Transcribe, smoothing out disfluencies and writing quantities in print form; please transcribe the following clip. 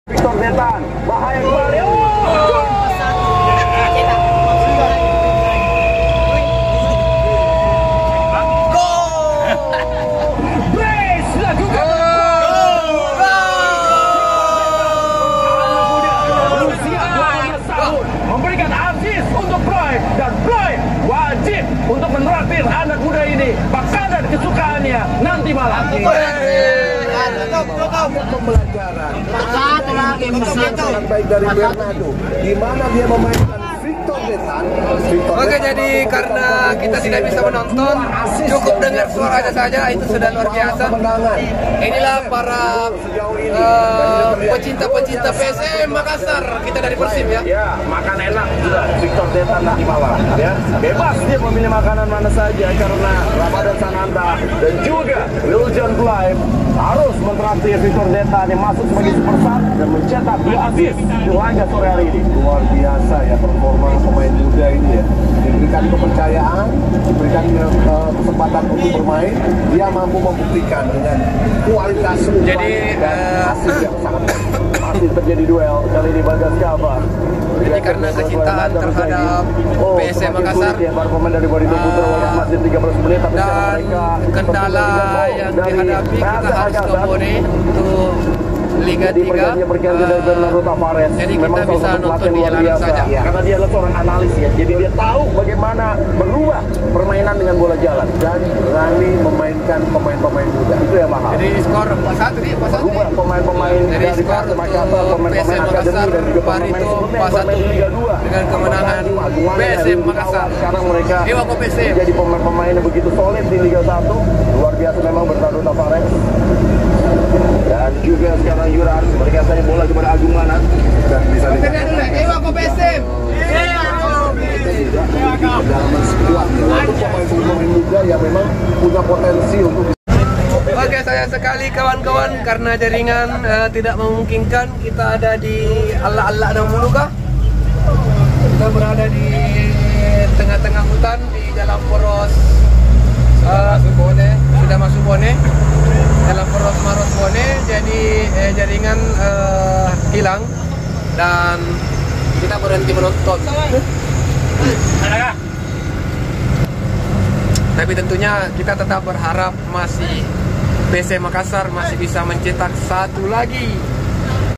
Victor Detan, bahaya kembali. Memberikan asis untuk Bloy, dan Bloy wajib untuk menraktir anak muda ini makanan kesukaannya nanti malam. Pembelajaran satu lagi sangat baik dari Bernardo, di mana dia memainkan Victor Detan. Oke, jadi karena kita tidak bisa menonton, cukup dengar suaranya saja itu sudah luar biasa. Inilah para pecinta-pecinta PSM Makassar, kita dari Persib ya. Ya, makan enak juga Victor Detan nanti malam ya. Bebas dia memilih makanan mana saja karena Ramadan Sananta dan juga Wiljan Blind harus mentraktir Victor Detan yang masuk sebagai super sub dan mencetak 2 assist di laga sore hari ini. Luar biasa ya performa pemain muda ini ya. Diberikan kepercayaan, diberikan kesempatan untuk bermain, dia mampu membuktikan dengan kualitas umpan dan hasil yang sangat baik. Masih terjadi duel kali ini Bagas Kaba. Jadi karena kecintaan terhadap PSM Makassar baru pemain dari Barito Putra masih 13 menit tapi dan kendala yang dihadapi kita harus ke Bone untuk Liga 3. Jadi kita bisa nonton di jalan saja. Karena dia adalah seorang analis ya. Jadi dia tahu bagaimana berubah permainan dengan bola jalan dan berani memainkan pemain-pemain muda. Itu yang mahal. Jadi skor 4-1 nih, 4-1. Berubah pemain-pemain dari skor PSM Makassar kemarin itu 4-1 dengan kemenangan PSM Makassar. Sekarang mereka jadi pemain-pemain yang begitu solid di Liga 1. Luar biasa memang Bernardo Tavares. Dan juga sekarang Yuran mereka saja bola kepada Agung Manan dan bisa PSM. Kedalaman skuad untuk pemain-pemain muda yang memang punya potensi untuk. Oke, sayang sekali kawan-kawan karena jaringan tidak memungkinkan. Kita ada di Alla-Alla dan Muluka. Kita berada di tengah-tengah hutan di jalan poros Bone, sudah masuk Bone. Dalam poros Maros Bone, jadi jaringan hilang dan kita berhenti menonton. Tapi tentunya kita tetap berharap PSM Makassar masih bisa mencetak 1 lagi